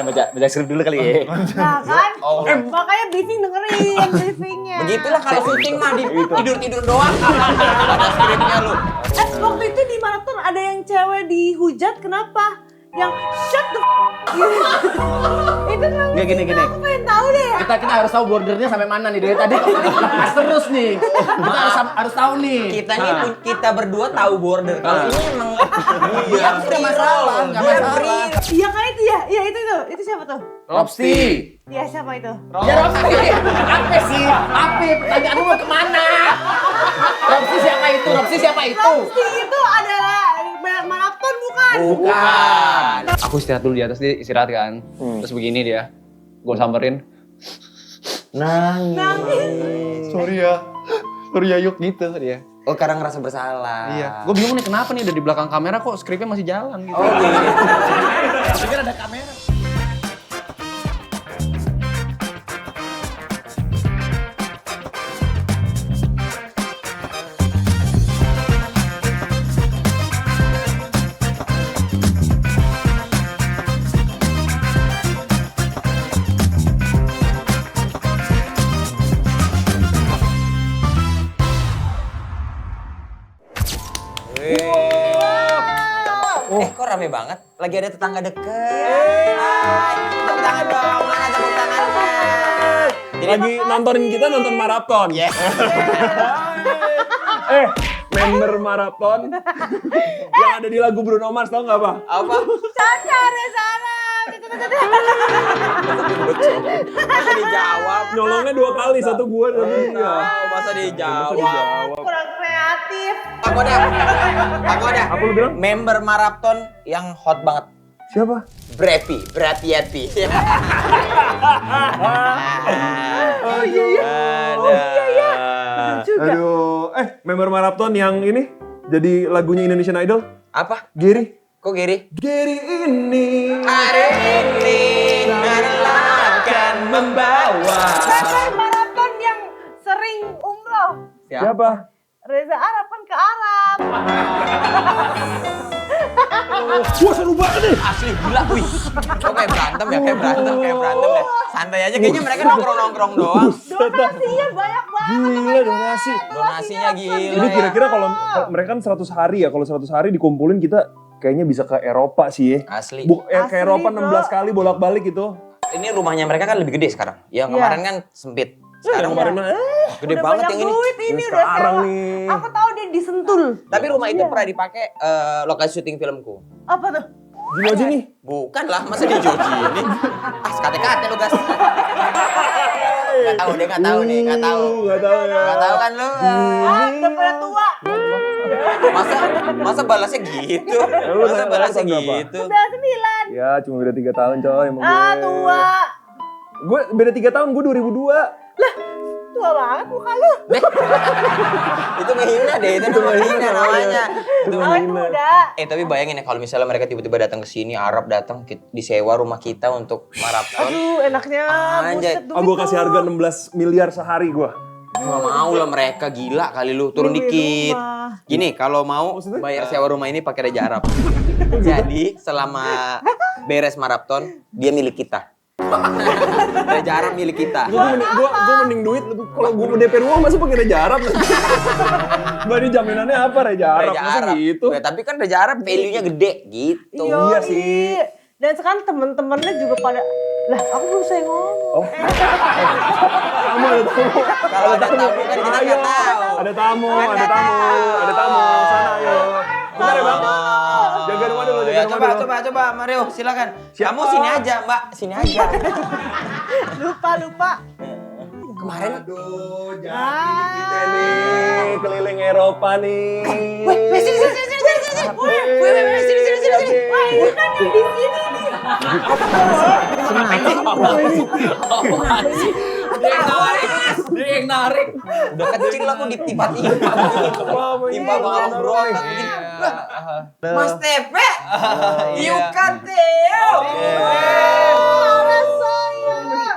kita baca skrip dulu kali ya. Nah kan, makanya briefing dengerin briefingnya. Begitulah kalau syuting mah tidur doang. Ada skripnya lu. Waktu itu di maraton ada yang cewek dihujat, kenapa? Yang shut the itu kenapa? Nggak, gini. Aku pengen tahu deh. Kita harus tahu bordernya sampai mana nih dari tadi. Pas terus nih. Kita harus tahu nih. Kita berdua tahu border. Kalau ini emang iya, nggak masalah, nggak masalah. Iya kan itu ya? Iya itu siapa tuh? Robsti. Iya siapa itu? Ya Robsti. Apa sih? Apa? Pertanyaanmu mau kemana? Robsti siapa itu? Robsti itu adalah maraton bukan? Bukan. Aku istirahat dulu di atas, dia istirahat kan. Terus begini dia. Gue samperin. Nangis. Sorry ya yuk gitu dia. Oh, karena ngerasa bersalah. Iya. Gue bingung nih kenapa nih udah di belakang kamera kok skripnya masih jalan gitu. Oh iya. Pikir ada kamera. Kok rame banget? Lagi ada tetangga deket. Hai, tepuk tangan dong. Mana tepuk tangannya? Lagi nontonin kita nonton maraton. Yes. Member maraton yang ada di lagu Bruno Mars, tau nggak apa? Apa? Caca Reza Arab. Masa dijawab? Nyolongnya 2 kali, satu gua dan satu dia. Masa dijawab? Kurang kreatif. Aku ada. Apa lu bilang? Member maraton yang hot banget. Siapa? Brappy. Oh iya. Aduh, member maraton yang ini jadi lagunya Indonesian Idol. Apa? Gary. Kok Gary? Gary ini Hari ini adalah akan membawa. Member maraton yang sering umroh. siapa? Reza Arab kan ke Arab. Wah, seru banget nih. Asli gila, wih. Kok kayak berantem ya. Santai aja, kayaknya mereka nongkrong doang. Donasinya banyak banget. Gila donasi. Donasinya gila. Ini kira-kira kalau mereka kan 100 hari ya, kalau 100 hari dikumpulin kita kayaknya bisa ke Eropa sih ya. Asli. Ke Asli, Eropa bro. 16 kali bolak-balik gitu. Ini rumahnya mereka kan lebih gede sekarang. Yang kemarin kan sempit. Sekarang Yang kemarin gede Udah banget banyak yang ini. duit ini udah sekarang sewa. nih. Aku tahu dia disentul. Tapi rumah itu Iya. pernah dipakai lokasi syuting filmku. Apa tuh? Gini aja nih. Bukan lah, masa di Joji ini? Kate-kate lu gas. Gak tahu nih. Gak tahu ya. Gak tahu kan lu? Udah pada tua. Masa balasnya gitu? Lu Masa balasnya berapa? gitu? 99. Ya cuma beda 3 tahun coy emang gue. Tua. Gue beda 3 tahun, gue 2002. Tua banget muka lu. Itu menghina deh, itu menghina namanya. Itu Awet muda. tapi bayangin ya kalau misalnya mereka tiba-tiba datang ke sini, Arab datang disewa rumah kita untuk maraton. Aduh enaknya. Anjay. Buset, duit Gue kasih tuh. harga 16 miliar sehari gue. Gak mau lah mereka, gila kali lu, turun Beli dikit. rumah. Gini, kalau mau bayar sewa rumah ini pakai Raja Arab. Jadi selama beres maraton, dia milik kita. Raja Arab milik kita. Gue mending duit, kalau gue mau DP rumah masa pakai Raja Arab? Mbak ini jaminannya apa Raja Arab? Raja Masa Arab. gitu? Ya, tapi kan Raja Arab value-nya gede gitu. Iya sih. Dan sekarang temen-temennya juga pada lah aku belum saya ngomong. Kalau ada tamu kan kita nggak tahu. Ada tamu, Kan ada nggak tamu, tahu. ada tamu. Sana ayo. Bentar ya bang. Jaga rumah dulu, Ya, jaga rumah dulu. coba Mario, silakan. Siapa? Kamu sini aja, Mbak. Sini aja. Lupa. Kemarin Aduh, jadi kita nih keliling Eropa nih. Sini. Wah, ini kan yang di sini nih. Dia yang narik. udah kecil aku tiba-tiba. Timpa banget berontak begini. Mas Tepe, you can tell.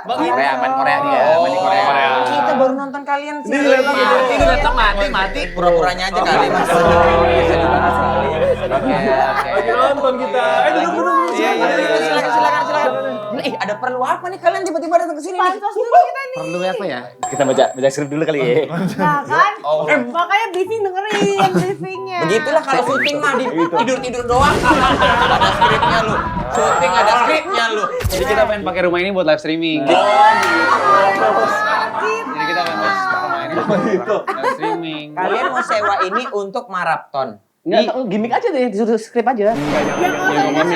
Main Korea dia, main di Korea. Kita baru nonton kalian sih. Ini datang mati. Pura-puranya aja kali Mas. Oke. Lagi nonton kita. Duduk. Iya, silakan. Ih, ada perlu apa nih kalian tiba-tiba datang ke sini? Pansos dulu kita nih. Perlu apa ya? Kita baca skrip dulu kali ya. Nah kan, makanya briefing dengerin briefingnya. Begitulah kalau syuting mah tidur-tidur doang. Ada skripnya lu. Syuting ada skripnya lu. Jadi kita pengen pakai rumah ini buat live streaming. Wajib. Jadi kita pengen pakai rumah ini buat live streaming. Kalian mau sewa ini untuk maraton. Enggak, gimmick aja deh, disuruh skrip aja.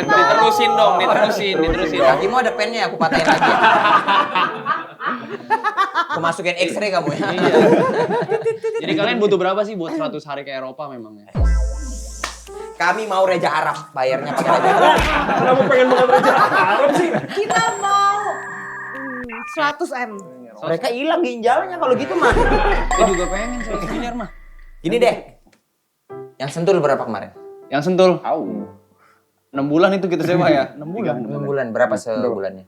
Diterusin dong, diterusin. Kakimu ada pennya, aku patahin lagi. Aku masukin X-ray kamu ya. Iya. Jadi kalian butuh berapa sih buat 100 hari ke Eropa memangnya? Kami mau Reja Arab, bayarnya pakai Reja Arab. Kenapa pengen banget Reja Arab sih? Kita mau 100M. Mereka hilang ginjalnya kalau gitu mah. Saya juga pengen 100 miliar mah. Gini deh. Yang sentul berapa kemarin? Yang sentul? 6 bulan itu kita sewa ya? 6 bulan. 6 bulan, berapa sebulannya?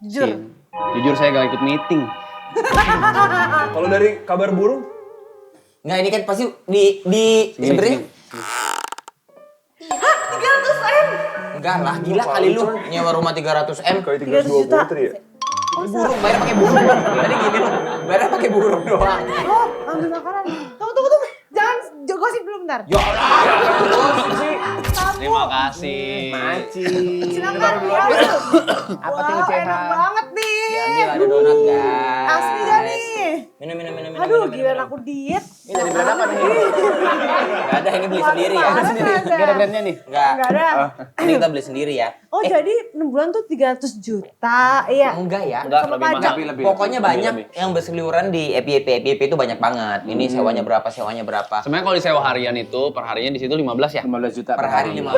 Jujur. Jujur saya gak ikut meeting. Kalau dari kabar burung? Nggak, ini kan pasti di sebenarnya. Hah, 300M? Enggak lah, gila kali lu nyewa rumah 300M. Kayak 300 juta. 320 tadi ya? Burung, bayar pakai burung. Tadi gini lu, bayar pakai burung doang. Oh, ambil makanan. Tunggu. Jangan gosip dulu bentar. Ya Allah, Terima kasih. Silakan. Apa Wah, tuh CH? enak banget nih. Diambil ada donat guys. Asli gak nih? Minum. Aduh, giliran aku diet. Ini dari brand apa nih? Enggak ada, ini beli sendiri ya. Mana Enggak ada brandnya nih. Enggak. Enggak ada. Ini kita beli sendiri ya. Oh, jadi 6 bulan tuh 300 juta. Iya. Enggak ya. Sama pajak. Pokoknya banyak yang berseliweran di FYP itu banyak banget. Ini sewanya berapa. Sebenarnya kalau disewa harian itu perharinya di situ 15 ya? 15 juta Per hari 15.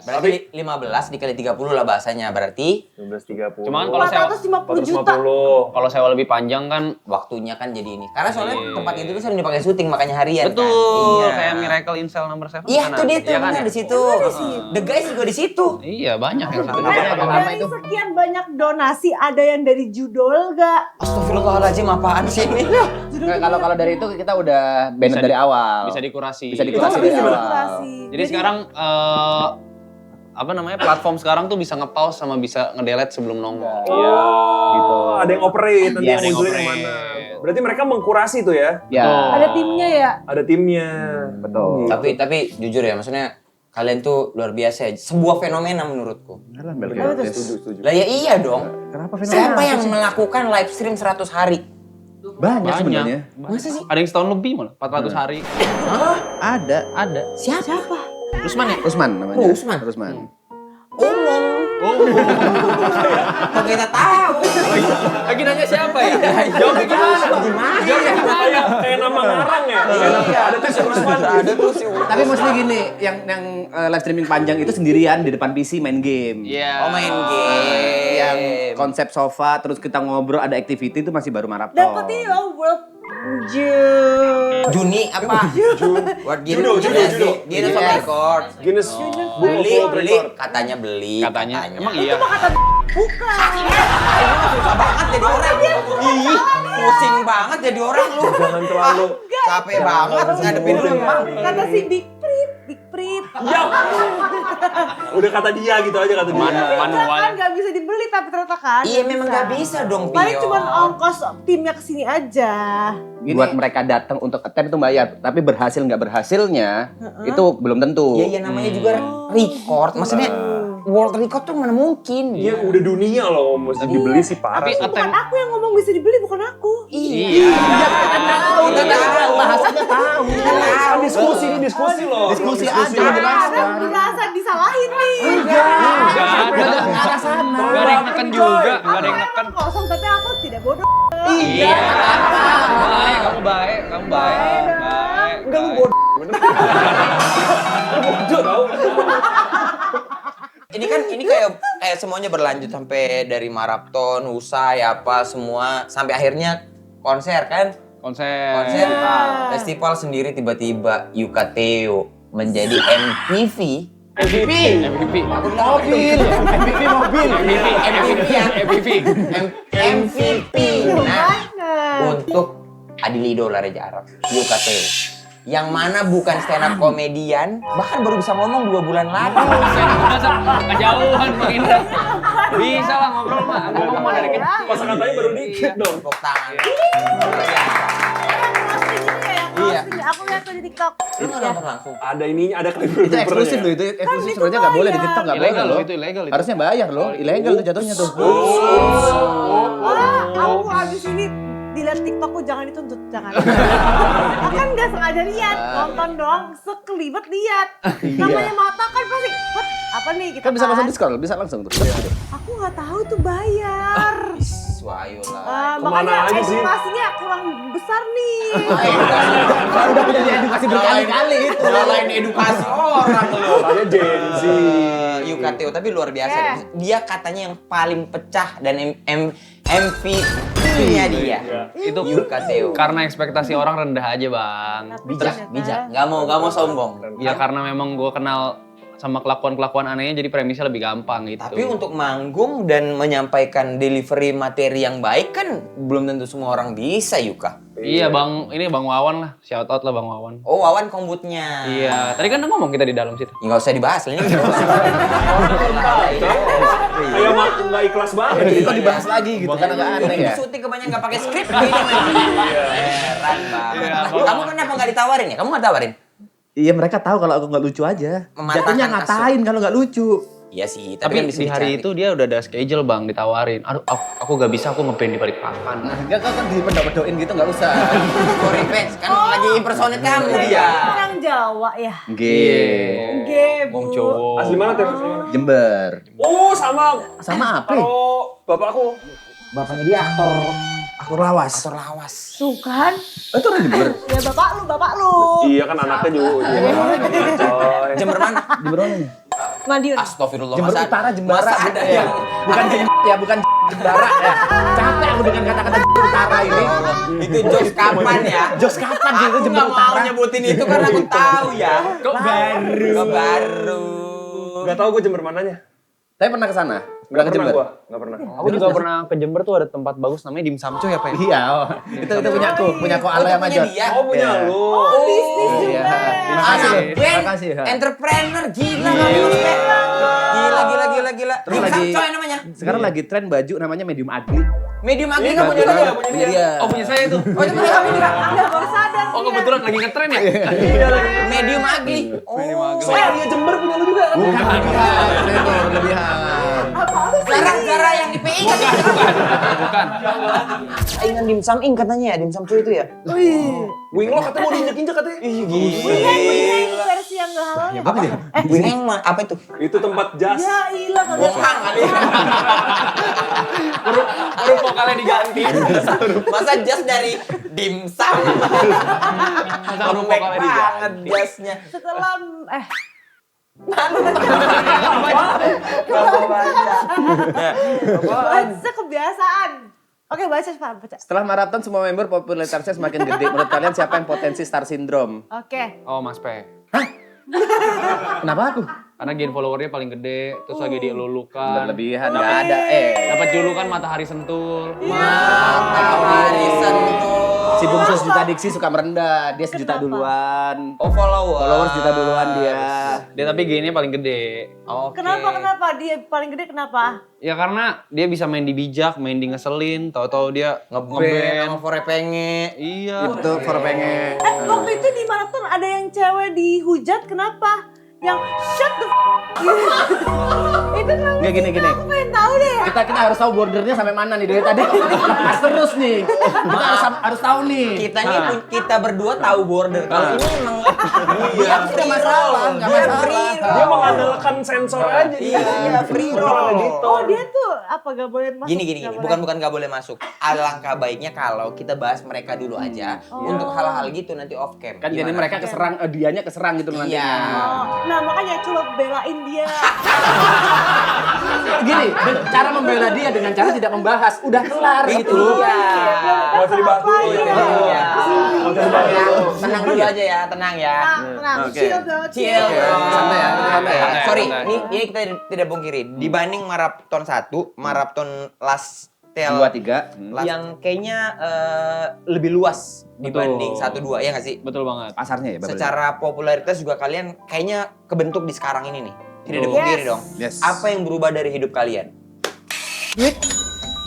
Berarti 15 dikali 30 lah bahasanya. Berarti 12.30. Cuman kalau sewa 450 juta. 450. kalau sewa lebih panjang kan waktunya kan jadi ini. Karena soalnya tempat itu tuh sering dipakai syuting makanya harian. betul Kan? Iya. kayak Miracle in Cell Number 7. Iya, itu dia tuh Iya kan benar ya? di situ. The Guys juga di situ. Iya, banyak yang sana. Dari sekian banyak donasi, ada yang dari judol gak? Astagfirullahaladzim, apaan sih ini? Kalau dari itu kita udah banned dari awal. Bisa dikurasi. Bisa dikurasi dari Bisa awal. dikurasi. Jadi sekarang apa namanya platform sekarang tuh bisa nge-pause sama bisa nge-delete sebelum nongol. Iya. Gitu. Ada yang operate, nanti Iya, yang munculin ada yang kemana. operate. Berarti mereka mengkurasi tuh ya? Ya. Ada timnya ya? Ada timnya. Betul. Tapi jujur ya, maksudnya kalian tuh luar biasa ya. Sebuah fenomena menurutku. Setuju. Lah ya iya dong. Kenapa Siapa yang melakukan live stream 100 hari? Banyak sebenarnya. Masa sih? Ada yang setahun lebih malah, 400 hari. Ada. Siapa? Rusman ya? Rusman namanya. Rusman? Umum. Kok kita tahu? Lagi nanya siapa ya? Jawabnya gimana? Kayak nama ngarang ya? Ada tuh si Rusman. Ada tuh sih. Tapi mostly gini, yang live streaming panjang itu sendirian di depan PC main game. Iya. Oh, main game. Yang konsep sofa terus kita ngobrol ada activity itu masih baru maraton. Dapat ini loh, World Juni apa? Buat Judo. Guinness World Record. Guinness Beli, World Record. katanya beli. Katanya. Emang iya. Bukan. Susah banget jadi orang. Ih, pusing banget jadi orang lu. Jangan terlalu. Capek banget ngadepin lu emang. Kata si Big Prip. Ya. Udah kata dia gitu aja kata dia. Manual. Kan gak bisa dibeli tapi ternyata kan. Iya memang gak bisa dong, Pio. Paling cuma ongkos timnya kesini aja. Buat mereka datang untuk attend itu bayar, tapi berhasil nggak berhasilnya itu belum tentu. Iya namanya juga record. Maksudnya world record tuh mana mungkin. Iya udah dunia loh, mesti dibeli sih parah Tapi sih. Bukan aku yang ngomong bisa dibeli, bukan aku. Iya. Udah tahu. Bahasanya tahu. Kan diskusi ini diskusi loh. Diskusi aja Ada jelaskan. merasa disalahin nih. Enggak ada sana. Gak ada yang neken juga. Gak ada yang neken. Kosong tapi aku tidak bodoh. Iya. Kamu baik. Enggak lu bodoh. Bodoh tau. Ini kayak semuanya berlanjut sampai dari maraton, usai apa semua sampai akhirnya konser kan? Konser. Festival sendiri tiba-tiba Yukateo menjadi MVP. MVP. Aku bilang mobil. MVP mobil. MVP. Nah, Banget. untuk Adil Idola Reja Arab, Yukateo. yang mana bukan stand up komedian, bahkan baru bisa ngomong 2 bulan lagi. Kejauhan Bang Indra. Bisa lah ngobrol mah. Ngomong mah dari kecil. Kosa katanya baru dikit dong. Tepuk tangan. Iya. Aku lihat tuh di TikTok. Lu nggak nonton langsung? Ada ininya, ada klip. Itu eksklusif loh, itu eksklusif itu sebenarnya nggak boleh di bayar. TikTok, nggak boleh Ilegal loh. loh, itu ilegal itu. Harusnya bayar loh, ilegal tuh jatuhnya tuh. Aku abis ini dilihat TikTokku jangan dituntut, jangan. Kan nggak sengaja lihat, nonton doang, sekelibet lihat. Namanya mata kan pasti, "What? Apa nih kita Kan bisa langsung di-scroll, bisa langsung tuh. Aku nggak tahu tuh bayar. Wahyu lah. Makanya aja sih? edukasinya kurang besar nih. Kalau udah punya edukasi berkali-kali itu. Nyalain edukasi orang lu. Katanya Gen Z. UKTO tapi luar biasa. Yeah. Dia katanya yang paling pecah dan MVP-nya dia. Itu UKTO. karena ekspektasi orang rendah aja Bang. Bijak. Gak mau sombong. Ya karena memang gue kenal sama kelakuan-kelakuan anehnya jadi premisnya lebih gampang gitu. Tapi untuk manggung dan menyampaikan delivery materi yang baik kan belum tentu semua orang bisa, Yuka. Iya Bang, ini Bang Wawan lah. Shout out lah Bang Wawan. Oh, Wawan kombutnya. Iya, tadi kan udah ngomong kita di dalam situ. Ya, nggak usah dibahas lah ini. Kayak nggak ikhlas banget. Jadi kok ceritanya. dibahas lagi gitu kan agak aneh ya. Syuting kebanyakan nggak pakai skrip ini heran banget. Kamu kenapa nggak ditawarin ya? Kamu nggak tawarin? Iya mereka tahu kalau aku nggak lucu aja. Mematahkan Jatuhnya ngatain kalau nggak lucu. Iya sih, Tapi kan bisa di hari dicari. itu dia udah ada schedule Bang, ditawarin. Aduh, aku gak bisa, aku ngeband di Balikpapan. Enggak kan dipendok-pendokin gitu nggak usah. Sorry, Pets, kan lagi impersonate kamu Mereka dia. orang Jawa ya. Nggih. Nggih, Wong Bu. cowok. Asli mana tuh? Asli mana? Jember. Oh, sama. Sama apa? Kalau bapakku. Bapaknya dia Aktor lawas. aktor lawas. Sukan. Itu orang Jember. Ya bapak lu. Iya kan anaknya juga. Coy. Jember mana? Jember mana nih? Madiun. Astagfirullah. Jember masa- Utara, Jembara. masa ada ya. yang Bukan ya, bukan Jembara ya. Capek aku dengan kata-kata Jember Utara ini. itu jokes kapan ya? Jokes kapan sih itu Aku Jember nggak mau Utara? nyebutin itu karena aku tahu ya. Kok baru? Kok baru? Gak tau gue Jember mananya. Tapi pernah ke sana? Gak Pernah ke pernah Jember? gue. Gak pernah. Aku juga pernah ke Jember tuh ada tempat bagus namanya Dimsum Cuy apa ya? Iya, oh. itu punya ko Oh, Alo itu yang punya major. dia? Oh punya Iya. lu. Oh, bisnis Iya. juga. Terima kasih loh. Anak Terima band, kasih. Ha. entrepreneur, gila kamu ya. Gila. Terus Dimsum lagi- Coy namanya. Sekarang lagi tren baju namanya medium ugly. Medium ugly Iya, kamu punya juga dia, ya? punya dia. Oh punya saya itu. Oh, itu punya kamu juga. Udah baru sadar. Oh kebetulan lagi ngetren ya? Medium ugly. Oh, Soalnya dia Jember punya lu juga kan? Bukan berlebihan. Zara yang di PI kan? Bukan. Saingan dimsum ing katanya ya, dimsum cuy itu ya. Wing lo katanya mau diinjek-injek katanya. Wing versi yang gak halal ya. Apa dia? Wingeng mah apa itu? Itu tempat jas. Ya ilah kagak. Wohang kali. Huruf vokalnya diganti. Masa jas dari dimsum? Huruf Lembek vokalnya banget diganti. jasnya. Setelah Kamu baca. baca kebiasaan. Oke, baca Pak. Setelah maraton semua member popularitasnya semakin gede. Menurut kalian siapa yang potensi star syndrome? Oke. Oh Mas P. Kenapa aku? Karena gain followernya paling gede, terus lagi dielulukan. Berlebihan, nggak ada. Dapat julukan Matahari Sentul. Matahari sentuh. Si Bungsu sejuta diksi suka merendah. Dia sejuta duluan. Oh, follower. Followers juta duluan dia. Dia tapi gainnya paling gede. Oke. Kenapa? Dia paling gede kenapa? Ya karena dia bisa main di bijak, main di ngeselin, tahu-tahu dia Ngeband sama Fore Penge. Iya. Itu for pengen. Waktu itu di maraton ada yang cewek dihujat kenapa? Yang shut the itu kenapa? Nggak, gini. Aku pengen tahu deh. Kita harus tahu bordernya sampai mana nih dari tadi. Bahas terus nih. Kita harus tahu nih. Kita nih kita berdua tahu border. Kalau ini emang iya, nggak masalah, nggak masalah. Dia mengandalkan sensor aja. Iya, free roll. Gitu. Oh, dia tuh apa gak boleh masuk? Gini. Nggak boleh. Bukan gak boleh masuk. Alangkah baiknya kalau kita bahas mereka dulu aja untuk hal-hal gitu nanti off cam. Kan jadi Gimana? mereka keserang, dianya keserang gitu nantinya. Iya. Nah, makanya coba belain dia. Gini, cara membela dia dengan cara tidak membahas. Udah kelar gitu. Iya. Gak usah dibahas dulu. Iya. Gak usah dibahas dulu. Tenang dulu aja ya, tenang ya. Tenang, Oke. chill banget. Chill. Santai ya, santai ya. Sorry, santai. ini kita tidak pungkiri. Dibanding maraton 1, maraton last retail 2, 3. yang kayaknya lebih luas dibanding Betul. 1, 2, ya nggak sih? Betul banget. Pasarnya ya, Babel? Secara popularitas juga kalian kayaknya kebentuk di sekarang ini nih. Tidak dipungkiri dong. Yes. Apa yang berubah dari hidup kalian?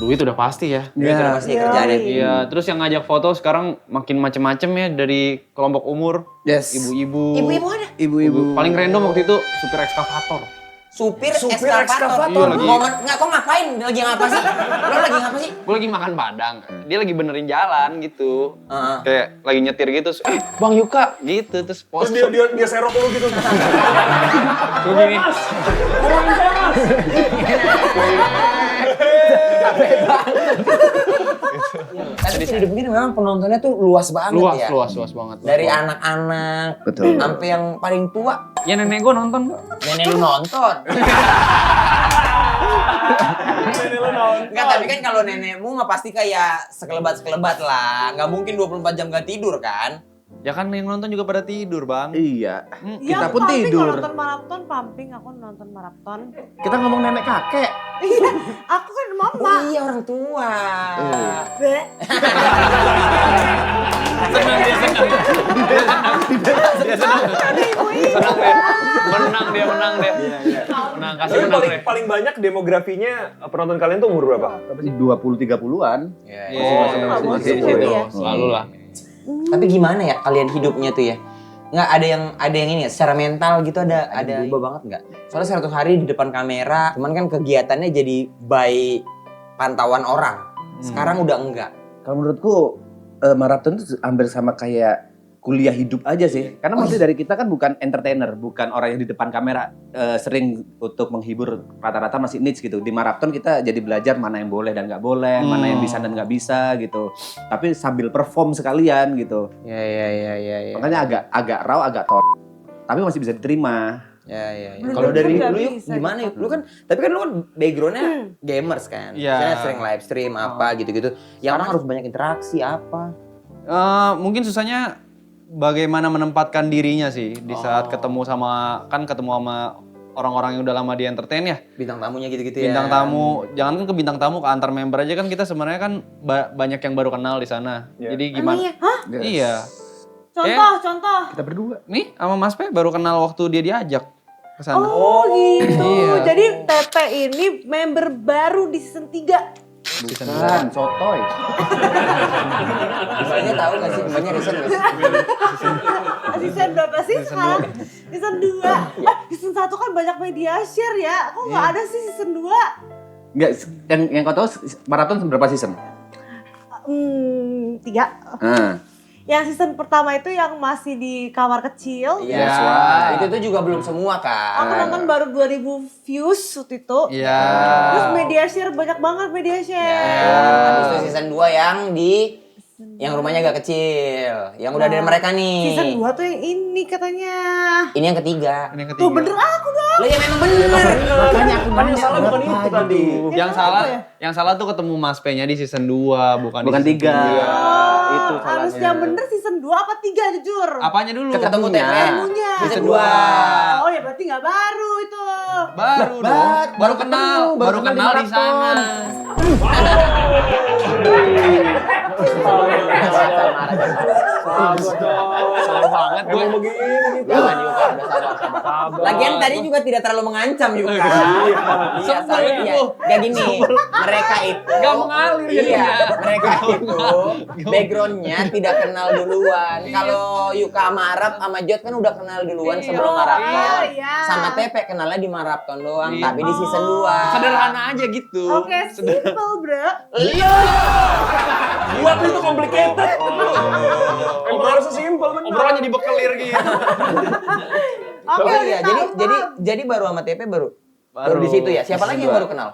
Duit udah pasti ya. Itu udah pasti kerjaannya. Iya, terus yang ngajak foto sekarang makin macem-macem ya dari kelompok umur, Yes. ibu-ibu. Ibu-ibu ada? Ibu-ibu. Paling random waktu itu supir ekskavator. Supir ekskavator. Iya, lagi. Nggak, kok ngapain? Lagi ngapa sih? Lo lagi ngapa sih? Gue lagi makan padang, dia lagi benerin jalan gitu. Heeh. Kayak lagi nyetir gitu, terus, Bang Yuka gitu, terus Terus post. dia serok lu gitu. Gue gini, Tapi tidak dipungkiri memang penontonnya tuh luas banget ya. luas banget. Dari anak-anak Betul. sampai yang paling tua. Ya nenek gue nonton. Nenek lu nonton. Enggak, tapi kan kalau nenekmu mah pasti kayak sekelebat-sekelebat lah. Nggak mungkin 24 jam nggak tidur kan? Ya kan yang nonton juga pada tidur, Bang. Iya. Kita pun pumping tidur. kalau nonton maraton, pumping aku nonton maraton. Kita ngomong nenek kakek. Iya, aku kan mama. Oh iya, orang tua. Be. Senang dia, senang. Menang dia. Menang, kasih Tapi menang deh. paling banyak demografinya penonton kalian tuh umur berapa? 20-30-an. Masih di situ, selalu lah. Tapi gimana ya kalian hidupnya tuh ya? Nggak ada yang ini ya, secara mental gitu ada berubah banget nggak? Soalnya 100 hari di depan kamera, cuman kan kegiatannya jadi by pantauan orang. Sekarang udah enggak. Kalau menurutku maraton itu hampir sama kayak kuliah hidup aja sih. Karena maksudnya dari kita kan bukan entertainer, bukan orang yang di depan kamera sering untuk menghibur, rata-rata masih niche gitu. Di maraton kita jadi belajar mana yang boleh dan nggak boleh, mana yang bisa dan nggak bisa gitu. Tapi sambil perform sekalian gitu. Ya. Makanya agak raw, agak tapi masih bisa diterima. Ya. Belum Kalau tentu dari nggak lu yuk bisa gimana gitu. yuk? Lu kan, tapi kan lu kan backgroundnya gamers kan. Iya. Misalnya sering live stream apa gitu-gitu. Yang orang harus banyak interaksi apa? Mungkin susahnya bagaimana menempatkan dirinya sih di saat ketemu sama orang-orang yang udah lama di entertain ya. Bintang tamunya gitu-gitu ya. Bintang tamu, jangan kan ke bintang tamu, ke antar member aja kan kita sebenarnya kan banyak yang baru kenal di sana. Iya. Jadi gimana? Emang iya? Hah? Iya. Contoh. Kita berdua. Nih sama Mas P baru kenal waktu dia diajak ke sana. Oh gitu. Iya. Jadi TP ini member baru di season 3. Bukan, sotoy. Misalnya tahu nggak sih? Banyak riset nggak sih? Season berapa sih sekarang? Season 2. Season 1 kan banyak media share ya. Kok nggak ada sih season 2? Enggak, yang kau tahu maraton berapa season? 3. Nah. Yang season pertama itu yang masih di kamar kecil. Iya. why. Itu tuh juga belum semua kan. Aku nonton baru 2000 views waktu itu. Iya. Terus media share banyak banget media Ya. share. Habis itu season 2 yang rumahnya agak kecil. Yang udah dari mereka nih. Season 2 tuh yang ini katanya. Ini yang ketiga. Ini yang Tuh ketiga. bener aku dong. Lah ya memang bener. Makanya aku salah bukan itu tadi. Yang salah, yang salah tuh ketemu Mas P-nya di season 2, bukan Bukan di season 3. Oh, Itu harus salahnya. yang bener season 2 apa 3 jujur? 3. Apanya dulu? Ketemu TP. Ketemunya. Season 2. Oh ya berarti nggak baru itu. Baru dong. Baru kenal, baru kenal di sana. Salah banget gue. Emang begini gitu. Jangan Yuka, udah sabar. Lagian tadi juga tidak terlalu mengancam Yuka. Iya, Sebel soalnya itu. iya. Gak gini, mereka itu Gak mengalir Iya, jadinya. mereka itu backgroundnya tidak kenal duluan. Kalau Yuka sama Arab sama Jod kan udah kenal duluan sebelum Marathon. Iya. Sama Tepe kenalnya di Marathon doang, tapi di season 2. Sederhana aja gitu. Oke, simple bro. Iya. Buat lu itu complicated. Emang harus sesimpel bener. Obrolannya dibekelir gitu. Oke, Oh iya, udah tahu, jadi baru sama Tepe baru di situ ya. Siapa lagi yang baru kenal?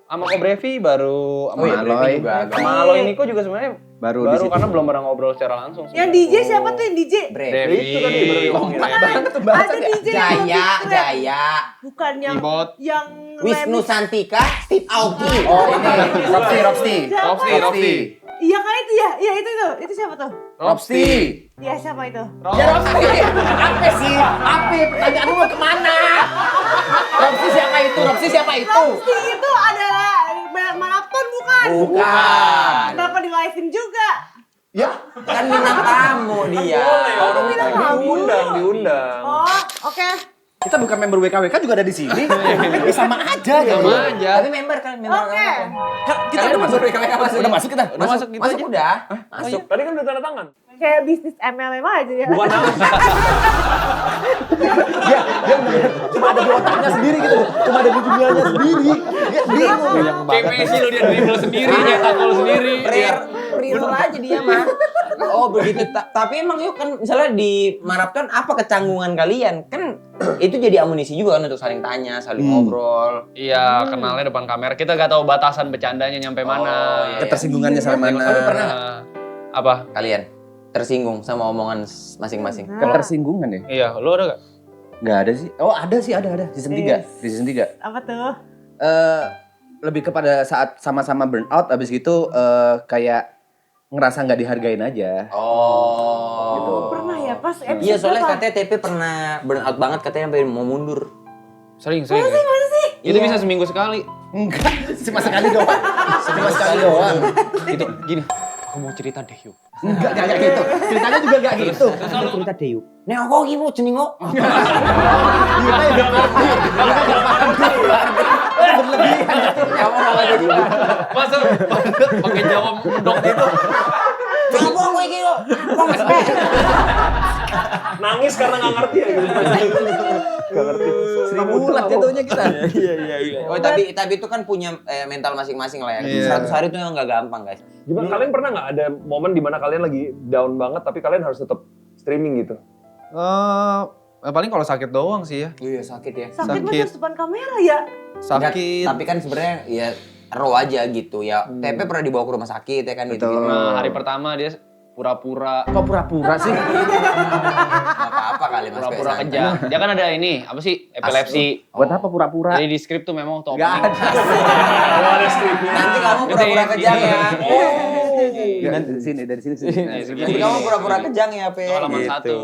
Sama Ko Brevi baru, Oh iya, sama Brevi juga. sama Aloy Niko juga sebenarnya Baru di situ. karena belum pernah ngobrol secara langsung. sih. Yang DJ siapa tuh yang DJ? Brevi. Itu tadi baru diomongin. Ada DJ yang lebih keren. Jaya. Bukan yang Keyboard. yang Wisnu remix. Santika, Steve Aoki. Oh ini, Robsti. Robsti, Robsti. Iya kan itu ya? Iya itu. Itu siapa tuh? Robsti. Iya siapa itu? Ya Robsti. Apa sih? Apa? Pertanyaan lu mau kemana? Robsti siapa itu? Roxy itu adalah maraton bukan? Bukan. Kenapa di live-in juga? Ya, Kan bintang tamu dia. Aku bilang kamu. Diundang. Oh, oke. kita bukan member WKWK juga ada di sini. Ya, sama aja ya. Sama aja. Tapi member kan, member Oke. Kita udah masuk WKWK Udah masuk kita? Udah masuk gitu Masuk aja. udah. Masuk. Tadi kan udah tanda tangan. Kayak bisnis MLM aja ya. Bukan apa. Dia cuma ada di otaknya sendiri gitu. Cuma ada di dunianya sendiri. Dia bingung. Kayak Messi lo dia dribble sendiri, nyetak gol sendiri. Real aja dia mah. Oh begitu. Tapi emang yuk kan misalnya di Marathon apa kecanggungan kalian? Kan itu jadi amunisi juga kan untuk saling tanya, saling ngobrol. Iya, kenalnya depan kamera. Kita gak tahu batasan bercandanya nyampe mana. iya. Ketersinggungannya sampai mana? Tapi pernah Nah, apa? kalian tersinggung sama omongan masing-masing? Ketersinggungan ya? Iya, lo ada gak? Nggak ada sih. Oh ada sih, ada. Season 3. Yes. Di season 3. Apa tuh? Lebih kepada saat sama-sama burnout, abis gitu kayak ngerasa nggak dihargain aja. Oh. Gitu. Pernah ya pas episode Iya soalnya berapa? katanya TP pernah burnout banget katanya sampai mau mundur. Sering. Itu Iya. bisa seminggu sekali. Enggak, cuma sekali doang. Cuma sekali doang. Itu gini. Aku mau cerita deh yuk. Enggak gitu. Ceritanya juga enggak gitu. Cerita deh yuk. Nek kok gitu ceningo. Masa pakai jawab dok gitu. Apa kowe iki kok? Kok ngespe? Nangis karena nggak ngerti ya gitu. Nggak ngerti. Seribu bulat jatuhnya kita. Oh tapi itu kan punya mental masing-masing lah ya. Iya. 100 hari itu yang nggak gampang guys. Gimana kalian pernah nggak ada momen di mana kalian lagi down banget tapi kalian harus tetap streaming gitu? Paling kalau sakit doang sih ya. Iya sakit ya. Sakit Sakit. mas depan kamera ya? Sakit. Tapi kan sebenarnya ya raw aja gitu ya. TP pernah dibawa ke rumah sakit ya kan gitu. Nah, hari pertama dia pura-pura Kok pura-pura sih? Nggak apa-apa kali Mas. pura-pura Santai. kejang. Dia kan ada ini, apa sih? Epilepsi. Buat apa pura-pura? Jadi di skrip tuh memang waktu Enggak opening. ada. Nanti kamu pura-pura kejang ya. Dari sini. Nah, segini. Nanti kamu pura-pura kejang ya, Pe. Halaman Gitu. satu.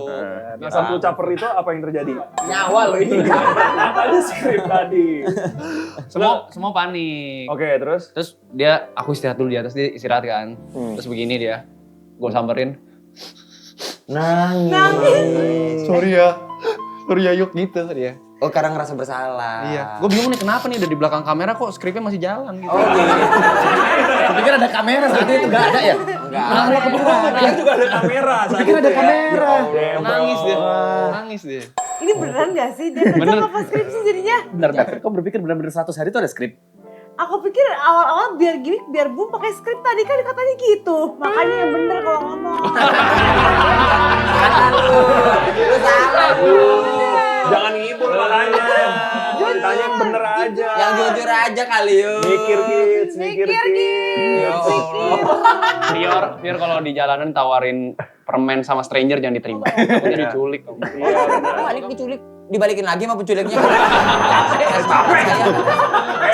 Nah, satu caper itu apa yang terjadi? Nyawa lo ini. Ada skrip tadi. Semua panik. Oke, terus? Terus aku istirahat dulu di atas, dia istirahat kan. Terus begini dia. Gue samperin. Nangis. Sorry ya yuk gitu dia. Oh, karena ngerasa bersalah. Iya. Gue bingung nih kenapa nih udah di belakang kamera kok skripnya masih jalan gitu. Oh, gitu. Kupikir ada kamera saat itu enggak ada ya? Enggak. Dia juga ada kamera. Kupikir ada kamera. Nangis dia. Nangis dia. Ini beneran gak sih? Dia kerja apa skripsi jadinya? Benar, kau berpikir benar-benar 100 hari itu ada skrip? Aku pikir awal-awal biar gimmick, biar boom pakai skrip tadi kan katanya gitu. Makanya yang bener kalau ngomong. Lu salah, Bu. Jangan ngibul makanya. Ditanya yang bener aja. Yang jujur aja kali yuk. Mikir kids, mikir Mikir, kids. Ya Allah. Biar kalau di jalanan tawarin permen sama stranger jangan diterima. Aku jadi culik. Iya, benar. Balik diculik, dibalikin lagi sama penculiknya. Capek.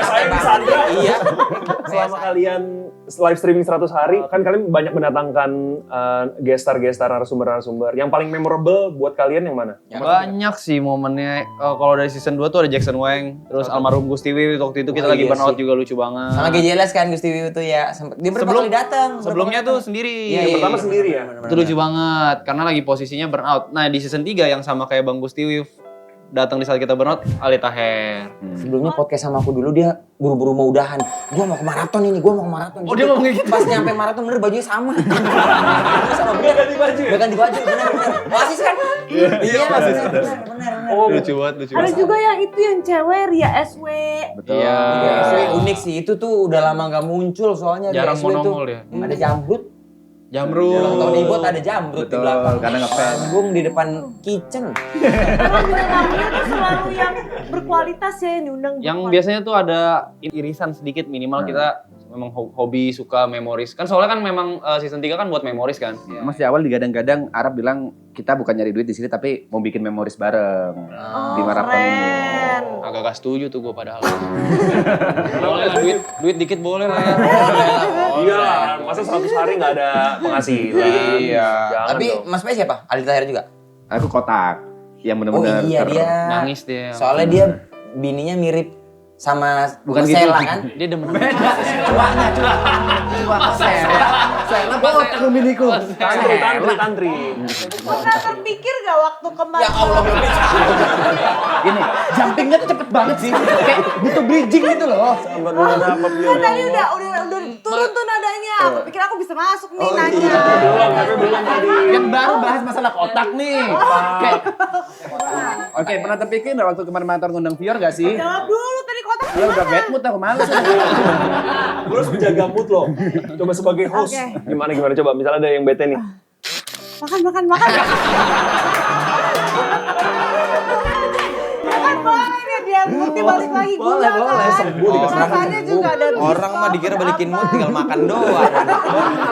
Saya di Sandra. Iya. Selama kalian live streaming 100 hari, kan kalian banyak mendatangkan gestar-gestar narasumber-narasumber. Yang paling memorable buat kalian yang mana? Banyak sih momennya. Kalau dari season 2 tuh ada Jackson Wang, terus almarhum Gusti Wiwi waktu itu kita Oh, lagi iya burnout sih. juga lucu banget. Sama GJLS kan Gusti Wiwi tuh ya. Dia berapa kali datang? Sebelumnya tuh sendiri. Iya, Yang pertama sendiri ya? Itu lucu banget karena lagi posisinya burnout. Nah, di season 3 yang sama kayak Bang Gusti Wiwi datang di saat kita burnout, Ali Taher. Sebelumnya podcast sama aku dulu dia buru-buru mau udahan. Gua mau ke maraton ini, gua mau ke maraton. Oh, dia ngomong kayak gitu? Pas nyampe maraton bener bajunya sama. Bajunya sama bener. ganti baju ya? Udah ganti baju, bener. Oasis kan? Iya, bener. Oh, lucu banget. Ada juga yang itu yang cewek Ria SW. Betul. Iya. SW unik sih, itu tuh udah lama gak muncul soalnya. Jarang SW tuh. monongol dia. Ada jamrut. Jamrut. Ulang tahun Ibot ada jamrut di Betul, belakang. karena ngefans. Panggung di depan kitchen. Karena juga tamunya tuh selalu yang berkualitas ya yang diundang. Yang berkualitas. biasanya tuh ada irisan sedikit minimal kita memang hobi suka memoris. Kan soalnya kan memang season 3 kan buat memoris kan. Mas di awal digadang-gadang Arab bilang kita bukan nyari duit di sini tapi mau bikin memoris bareng Oh, di maraton ini. keren. Agak setuju tuh gue padahal. Boleh lah duit dikit boleh lah ya. Iya lah, masa 100 hari nggak ada penghasilan? Iya. Jangan Tapi dong. Mas Pe siapa? Aldi Tahir juga? Aku kotak yang Oh benar-benar iya dia. Nangis dia. Soalnya dia bininya mirip sama Bukan gitu. Sela kan? Dia demen. Cuaknya, cuak Sela bawa kuminiku. Tantri. Pernah terpikir gak waktu kemarin? Ya Allah, belum bisa. Gini, jumpingnya tuh cepet banget sih. Kayak butuh bridging gitu loh. Sabar dulu apa Kan tadi udah turun tuh nadanya. Aku pikir aku bisa masuk nih nanya. belum tadi. Yang baru bahas masalah kotak nih. Oke, pernah terpikir nggak waktu kemarin Mator ngundang Fior gak sih? Jawab dulu tadi kotak Ya udah bad mood aku males. Lu harus menjaga mood lo. Coba sebagai host. Oke. Gimana coba misalnya ada yang bete nih. Makan. Makan boleh ya dia moodnya balik lagi gula Boleh, kan. sembuh, Rasanya juga ada Orang mah dikira balikin mood tinggal makan doang.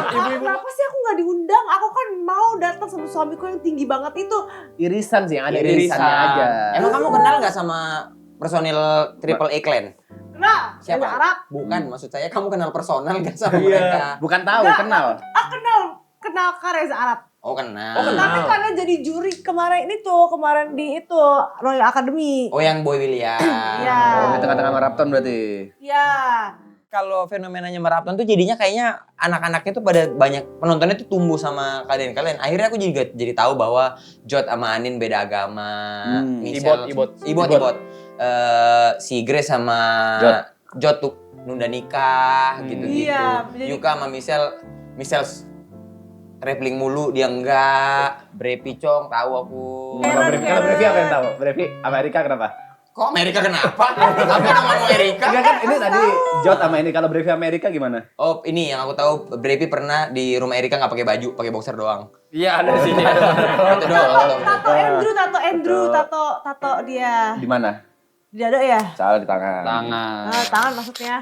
Kenapa sih aku nggak diundang? Aku kan mau datang sama suamiku yang tinggi banget itu. Irisan sih, yang ada Irisan. irisannya aja. Emang kamu kenal nggak sama personil Triple A Clan? Nah, Siapa? yang Arab. Bukan, maksud saya kamu kenal personal nggak sama Iya. mereka? Bukan tahu, Nggak, kenal. Kenal Kareza Arab. Oh kenal. Tapi karena jadi juri kemarin di itu Royal Academy. Oh yang Boy William. Iya. Oh, di tengah-tengah maraton berarti. Iya. Kalau fenomenanya Marathon tuh jadinya kayaknya anak-anaknya tuh pada banyak penontonnya tuh tumbuh sama kalian-kalian. Akhirnya aku juga jadi tahu bahwa Jot sama Anin beda agama. Michelle- Ibot. Si Grace sama Jot tuh nunda nikah gitu-gitu. Iya, jadi- Yuka sama Michelle traveling mulu dia enggak. Brepi Cong tahu aku. Kalau Brevi apa yang tahu? Brevi Amerika kenapa? Kok Amerika kenapa? Apa nama Amerika? Enggak kan ini tadi Jot sama ini kalau Brevi Amerika gimana? Oh ini yang aku tahu Brepi pernah di rumah Erika nggak pakai baju, pakai boxer doang. Iya ada di sini. Itu doang. Tato dia. Di mana? Di dada ya? Salah di tangan. Tangan. Tangan maksudnya.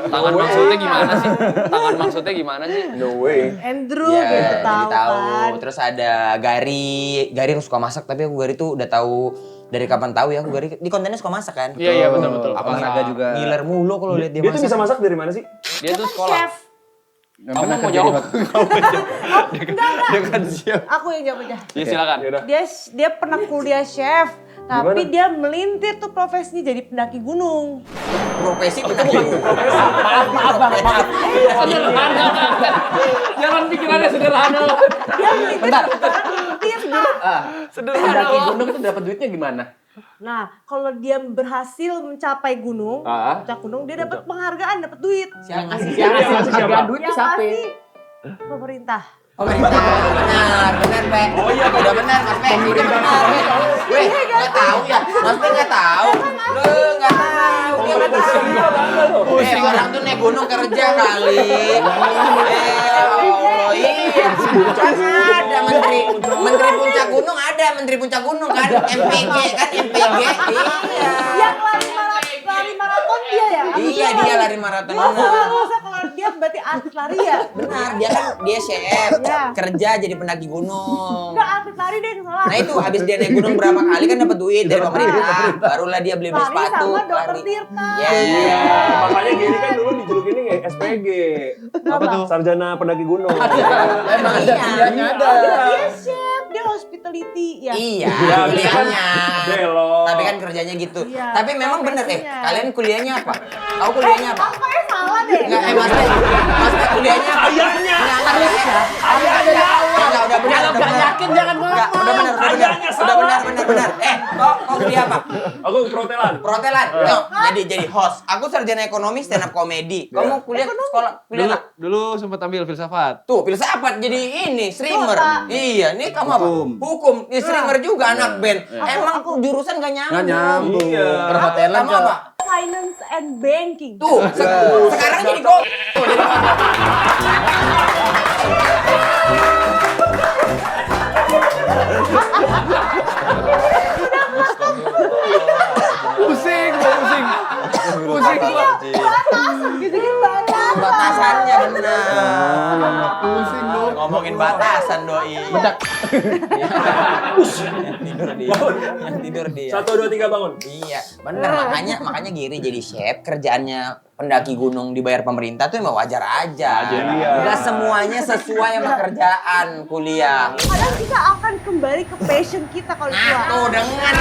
Tangan maksudnya gimana sih? Tangan maksudnya gimana sih? No way. Andrew Iya, gitu jadi tahu tahu. kan. Terus ada Gary yang suka masak, tapi aku Gary tuh udah tahu dari kapan tahu ya. Aku Gary di kontennya suka masak kan. Iya betul. Olahraga juga. Ngiler mulu kalau lihat dia Dia tuh masak. bisa masak dari mana sih? Dia tuh sekolah. Chef. Yang Kamu pernah mau kerja jawab? di Dia kan siap. Aku yang jawab aja. Ya silakan. Yaudah. Dia pernah kuliah chef, tapi Gimana? dia melintir tuh profesinya jadi pendaki gunung. Profesi pendaki. Jangan pikirannya sederhana. Dia melintir Pendaki gunung itu dapat duitnya gimana? Nah, kalau dia berhasil mencapai gunung, puncak gunung, dia dapat penghargaan, dapat duit. Siapa ngasih? Yang ngasih siapa? Duit Yang siapa? ngasih pemerintah. Pemerintah. Benar, Pe. Oh iya, udah benar, Mas Pe. Itu benar, Pe. Weh, nggak tahu ya. Mas Pe nggak tahu. Lu nggak tahu. Dia nggak tahu. Orang tuh naik gunung kerja kali. Allah, iya. Kan ada menteri puncak gunung ada, menteri puncak gunung kan, MPG kan, MPG. Iya. Yang lari maraton dia ya? Iya, dia lari maraton. Nggak benar. usah kalau dia berarti atlet lari ya? Benar, dia chef, Iya. kerja jadi pendaki gunung. Enggak, atlet lari deh yang salah. Nah itu habis dia naik gunung berapa kali kan dapat duit dari pemerintah. Barulah dia beli Lari sepatu. sama dokter Lari. Tirta. Iya. Makanya Giri kan dulu dijulukin ini kayak SPG. Apa tuh? Sarjana pendaki gunung. Emang iya. Dianya ada. Dia chef, dia hospitality ya. Iya, Iya, kuliahnya. Belok. Tapi kan kerjanya gitu. Iya, Tapi memang bener profesinya. kalian kuliahnya apa? Kau kuliahnya apa? Kayaknya salah deh. Enggak, Mas Pe kuliahnya apa? Ayahnya. Harusnya. Enggak, udah benar. Kalau nggak yakin jangan Enggak, ngomong. udah benar. Udah benar. Kau kuliah apa? Aku perhotelan. Perhotelan. No, jadi host. Aku sarjana ekonomi stand up comedy. Kamu kuliah sekolah kuliah apa? Dulu sempat ambil filsafat. Tuh, filsafat jadi ini streamer. Pak. Iya, ini kamu apa? Hukum. Hukum. Ini streamer juga anak band. Emang jurusan gak nyambung. Nggak nyambung. Iya. Perhotelan Kamu ke apa? Finance and banking. Tuh, sekarang jadi kok. Pusing. Gitu-gitu banyak. Batasannya benar. Pusing dong. Ngomongin batasan doi. Bedak. Yang tidur dia. 1, 2, 3 bangun. Iya, bener makanya Giri jadi chef kerjaannya pendaki gunung dibayar pemerintah tuh emang wajar aja. Iya. Gak semuanya sesuai sama kerjaan kuliah. Kadang kita akan kembali ke passion kita kalau Nah, tua. tuh denger.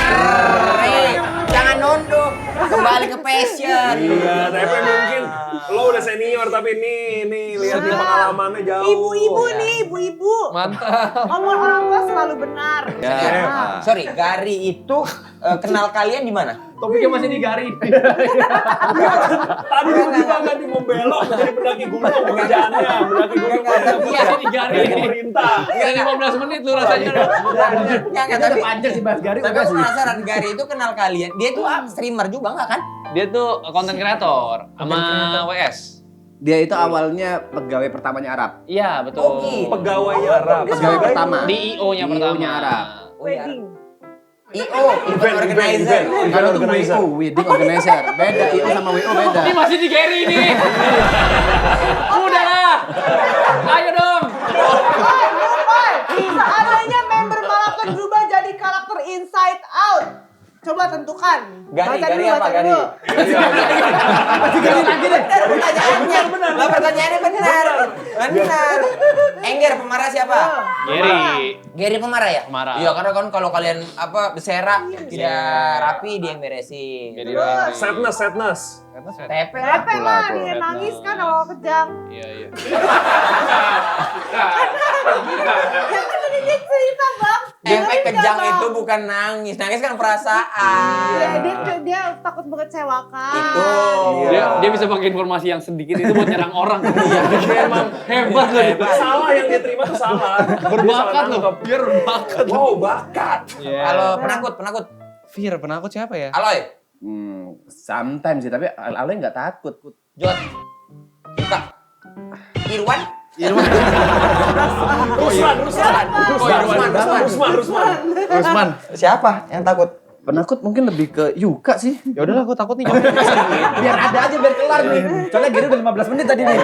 Jangan nunduk. Kembali ke passion. Iya, tapi mungkin lo udah senior tapi nih lihat nih pengalamannya jauh. Ibu-ibu nih, ibu-ibu. Mantap. Omong orang tua selalu benar. Ya. Sorry, Gari itu kenal kalian di mana? Topiknya masih di Gari. Tadi tiba-tiba ganti membelok menjadi pendaki gunung pekerjaannya, pendaki gunung Iya, di Gari. pemerintah. Udah 15 menit lu rasanya. Enggak, tapi Panjang sih bahas Gari tapi udah aku sih. penasaran Gari itu kenal kalian. Dia tuh streamer juga enggak kan? Dia tuh konten kreator sama WS. Dia itu awalnya pegawai pertamanya Arab. Iya, betul. Oh, gitu. Pegawainya Arab. Pegawai pertama. Di IO-nya pertama. IO-nya Arab. Wedding. IO, event organizer. Kalau itu organizer. WO, wedding organizer. Beda, IO sama WO beda. Ini masih di Gary nih. Udahlah. Ayo dong. Seandainya member Marathon berubah jadi karakter Inside Out. Coba tentukan. Gari, Baca Gari dulu, apa baca Gari? dulu. Benar pertanyaannya. Lah pertanyaannya benar. Benar. Engger pemarah siapa? Gary. Gary pemarah ya? Pemarah. Iya, karena kan kalau kalian bersera tidak rapi dia yang beresin. Gary Terus. doang. Sadness. Tepe lah. Pepe mah dia nangis kan awal kejang. Iya. Ya kan tadi dia cerita bang. Tepe Tapi kejang nggak itu mau. bukan nangis. Nangis kan perasaan. Iya, dia takut mengecewakan. Itu. Dia bisa pakai informasi yang sedikit itu buat nyerang orang. Iya, emang hebat loh. Hebat. Salah yang dia terima tuh salah. Berbakat loh. Biar berbakat. Wow, bakat. Kalau penakut. Fir, penakut siapa ya? Aloy, Sometimes sih, tapi Ale nggak takut. Jod, Suka, Irwan, Rusman. Siapa yang takut? Penakut mungkin lebih ke Yuka sih. Ya udahlah, gue takut nih. Biar ada aja, biar kelar nih. Soalnya Giri udah 15 menit tadi nih.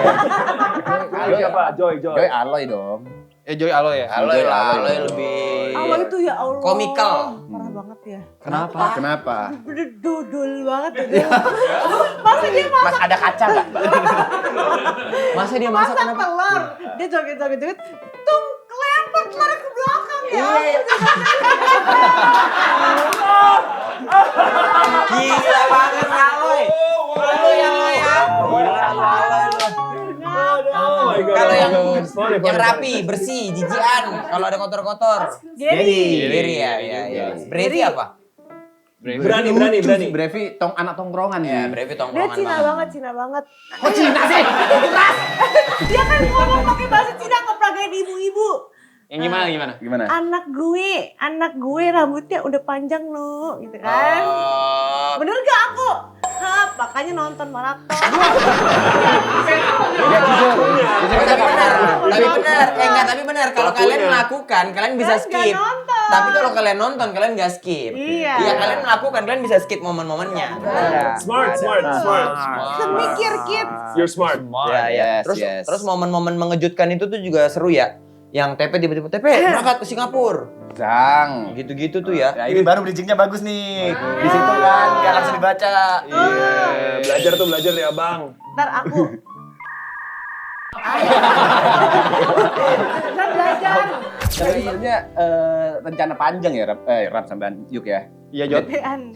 Joy siapa? Joy. Joy Aloy dong. Joy Aloy ya? Aloy lah, Aloy lebih Allah itu ya Allah. komikal. Parah banget ya. Kenapa? Udah dodol banget ya dia. Masa dia masak Ada kaca nggak? Masa dia masak masak kenapa? telur. Dia joget-joget. Tung kelempar telur ke belakang ya. Gila banget Aloy. Aloy ya. Gila Aloy lu. Oh my God. Kalau yang Sorry. rapi, bersih, jijian. Kalau ada kotor-kotor. Gary. Gary ya. Brevi apa? Berani. Brevi anak tongkrongan Ya, nih. Brevi Dia tongkrongan Cina banget. banget. Kok Cina sih? Dia kan ngomong pakai bahasa Cina ngeperagain ibu-ibu. Yang gimana? Gimana? Anak gue rambutnya udah panjang loh, gitu kan. Bener gak aku? Hap, makanya nonton maraton. Tapi benar. Kalau kalian melakukan, kalian bisa Kan nggak skip. nonton. Tapi kalau kalian nonton, kalian nggak skip. Iya. Iya, kalian melakukan, kalian bisa skip momen-momennya. Smart. Semikir kids. You're smart. Ya. Yes. Terus momen-momen mengejutkan itu tuh juga seru ya. Yang Tepe tiba-tiba berangkat ke Singapura. Gang. Gitu-gitu tuh ya. Ya, ini baru bridgingnya bagus nih. Di situ kan, nggak langsung dibaca. Belajar dari abang. Ntar aku. Ntar belajar. Tapi sebenarnya rencana panjang ya, Rap sampai Yuk ya. Iya, Jod. Bean.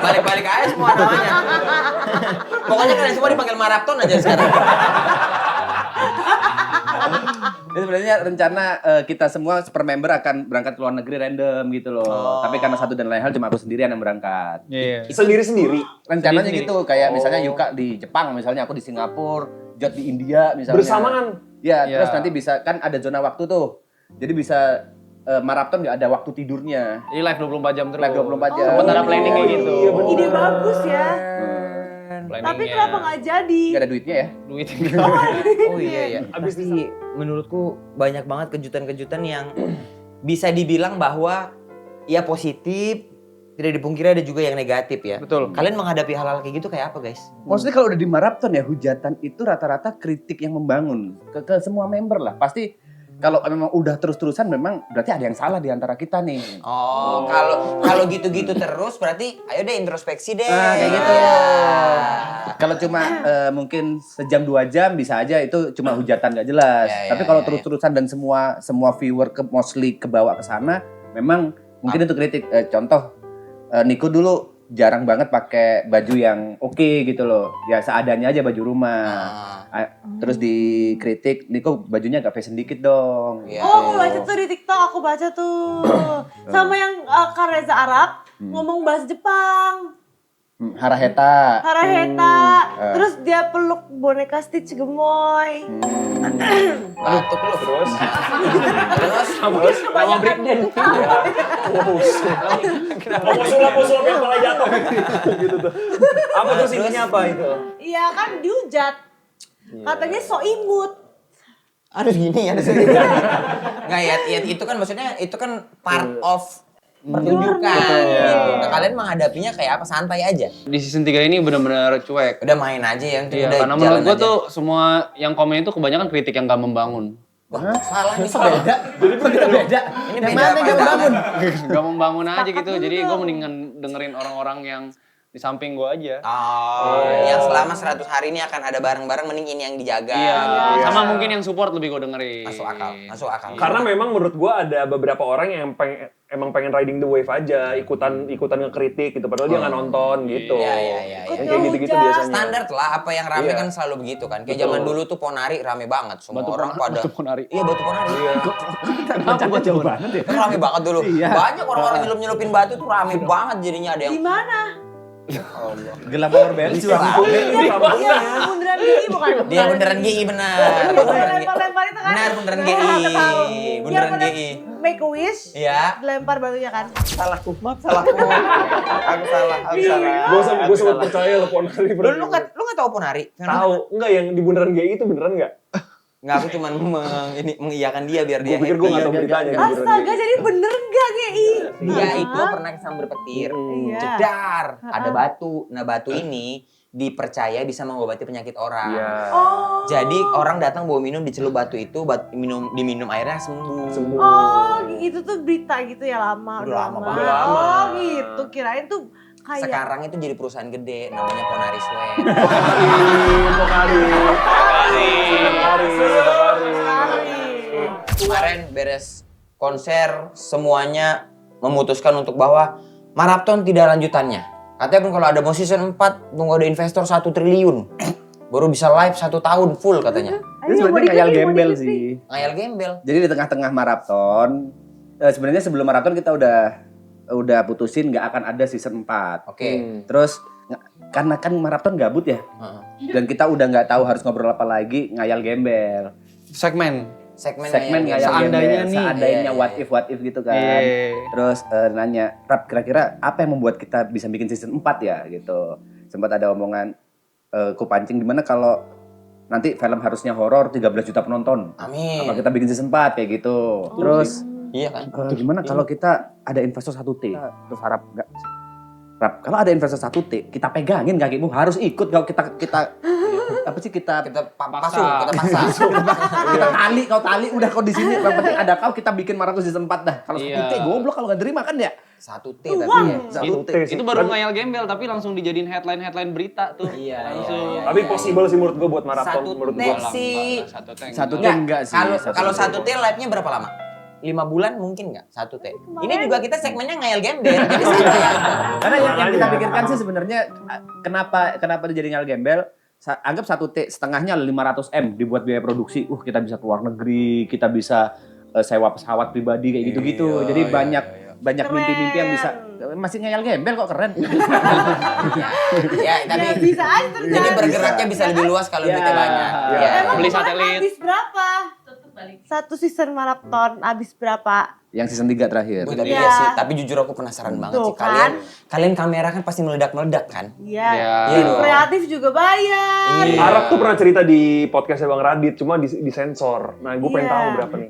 Balik-balik aja semua namanya. Pokoknya kalian semua dipanggil maraton aja sekarang. Jadi sebenarnya rencana kita semua per member akan berangkat ke luar negeri random gitu loh. Tapi karena satu dan lain hal cuma aku sendirian yang berangkat. Iya. Sendiri-sendiri. Rencananya Sendiri-sendiri. gitu, kayak misalnya Yuka di Jepang, misalnya aku di Singapura, Jod di India misalnya. Bersamaan. Ya, Iya. terus nanti bisa kan ada zona waktu tuh. Jadi bisa maraton nggak ada waktu tidurnya. Jadi live 24 jam terus. Live 24 jam. Sempet ada planning kayak gitu. Iya, bener. Ide bagus ya. Planningnya. Tapi kenapa nggak jadi? Nggak ada duitnya ya. Duit. Oh iya. Abis Tapi menurutku banyak banget kejutan-kejutan yang bisa dibilang bahwa ya positif, tidak dipungkiri ada juga yang negatif ya. Betul. Kalian menghadapi hal-hal kayak gitu kayak apa guys? Maksudnya kalau udah di maraton ya, hujatan itu rata-rata kritik yang membangun ke semua member lah. Pasti Kalau memang udah terus-terusan memang berarti ada yang salah di antara kita nih. Oh, kalau gitu-gitu terus berarti ayo deh introspeksi deh. Nah, kayak gitu. Ya. Kalau cuma mungkin sejam 2 jam bisa aja itu cuma hujatan nggak jelas. Ya, Tapi kalau ya. terus-terusan dan semua viewer mostly kebawa ke sana, memang mungkin itu kritik. Contoh, Niko dulu jarang banget pakai baju yang oke gitu loh. Ya seadanya aja baju rumah. Terus dikritik, Niko bajunya agak fashion dikit dong. Iya. Oh, aku baca tuh di TikTok, aku baca tuh. Sama yang Kak Reza Arab ngomong bahasa Jepang. Haraheta. Haraheta. Terus dia peluk boneka Stitch gemoy. Batuk lu. Terus Terus nama breakdance. mau sulap yang malah jatuh gitu tuh. Apa terus intinya apa itu? Iya kan dihujat. Katanya so imut. Aduh gini ya. Nggak ya itu kan maksudnya itu kan part of pertunjukan gitu. Nah, kalian menghadapinya kayak apa? Santai aja. Di season 3 ini benar-benar cuek. Udah main aja yang Iya, udah karena jalan menurut gue aja. tuh semua yang komen itu kebanyakan kritik yang gak membangun. Wah, salah nih. Beda. Beda. Ini Yang beda mana yang pandangan. bangun? Gak membangun aja Sepakat gitu. dulu Jadi gue dong. mendingan dengerin orang-orang yang di samping gue aja. Oh, yang selama 100 hari ini akan ada bareng-bareng mending ini yang dijaga. Iya, gitu. sama mungkin yang support lebih gue dengerin. Masuk akal. Karena memang menurut gua ada beberapa orang yang emang pengen riding the wave aja, ikutan ngekritik gitu, padahal dia nggak nonton gitu. Iya. Yang kayak gitu-gitu Hujat. biasanya. Standar lah, apa yang rame Iya. kan selalu begitu kan. Kayak zaman dulu tuh Ponari rame banget, semua orang pada. Batu Ponari. Iya, Batu Ponari. Kenapa jauh banget ya? Itu rame banget dulu. Iya. Banyak orang-orang nyelupin batu tuh rame banget jadinya ada Di yang mana? Gelam power band juga. Iya, bundaran GI bukan? dia beneran GI benar. Lempar-lempar itu kan? Benar, beneran Iya, GI. aku tahu. Beneran Yang pernah GI. Make a wish, Iya. dilempar batunya kan? Salahku. Aku salah. Gue sempat percaya lo Ponari. Lu nggak tahu Ponari? Tahu enggak yang di bundaran GI itu beneran enggak? Nggak, aku cuma mengiyakan dia biar dia Gue pikir gue nggak tahu happy. beritanya di bundaran Astaga, GI. jadi bener gak GI? Dia itu pernah kesambar petir. Iya. Jedar, ada batu. Nah, batu ini dipercaya bisa mengobati penyakit orang. Iya. Oh. Jadi orang datang bawa minum dicelup batu itu, diminum airnya sembuh. Oh, itu tuh berita gitu ya lama. Udah lama banget. Udah lama. Oh, gitu. Kirain tuh kayak Sekarang itu jadi perusahaan gede, namanya Ponari Sweat. Kemarin beres konser, semuanya memutuskan untuk bahwa maraton tidak lanjutannya. Katanya pun kalau ada mau season 4, tunggu ada investor 1 triliun. Baru bisa live 1 tahun full katanya. Ini sebenarnya ngayal gembel sih. Ngayal gembel. Jadi di tengah-tengah maraton, sebenarnya sebelum maraton kita udah putusin nggak akan ada season 4. Oke. Terus karena kan maraton gabut ya. Dan kita udah nggak tahu harus ngobrol apa lagi, ngayal gembel. Segmen. Segmen Ngayal Seandainya gembel, nih. seandainya Iya, what if gitu kan. Iya. Terus nanya, Rap kira-kira apa yang membuat kita bisa bikin season 4 ya gitu. Sempat ada omongan, ku pancing gimana kalau nanti film harusnya horor 13 juta penonton. Amin. Apa kita bikin season 4 kayak gitu. Terus Iya kan? gimana kalau kita ada investor 1T? Terus harap enggak. Rap, kalau ada investor 1T, kita pegangin kakimu harus ikut kalau kita apa sih kita Pasung, kita pasang. kita tali, kau tali udah kau di sini. Yang penting ada kau, kita bikin maraton season 4 dah. Kalau Iya. 1T goblok kalau nggak terima kan ya. 1T tapi ya. 1T. Itu baru ngayal gembel tapi langsung dijadiin headline berita tuh. Iya, Langsung. iya. Tapi possible sih menurut gue buat maraton Satu menurut tek gue. sih. Satu tank. 1T enggak sih. Kalau 1T live-nya berapa lama? 5 bulan mungkin nggak 1T. Ini juga kita segmennya ngayal gembel. Jadi Karena yang kita pikirkan sih sebenarnya kenapa dia jadi ngayal gembel? Anggap 1T setengahnya 500 M dibuat biaya produksi. Kita bisa keluar negeri, kita bisa sewa pesawat pribadi kayak gitu-gitu. Jadi banyak mimpi-mimpi yang bisa masih ngayal gembel kok keren. ya, tapi ya bisa aja terjadi. jadi bergeraknya bisa lebih luas kalau Ya. duitnya banyak. Ya. Ya. Emang Beli kemarin satelit. habis berapa? Satu season maraton habis berapa? Yang season 3 terakhir. Tapi Iya. iya sih, tapi jujur aku penasaran banget Tuh, sih kan? kalian kamera kan pasti meledak-meledak kan? Iya. Iya. Tim dong. kreatif juga bayar. Iya. Arab tuh pernah cerita di podcastnya Bang Radit, cuma disensor. Nah, gue pengen Iya. tahu berapa nih.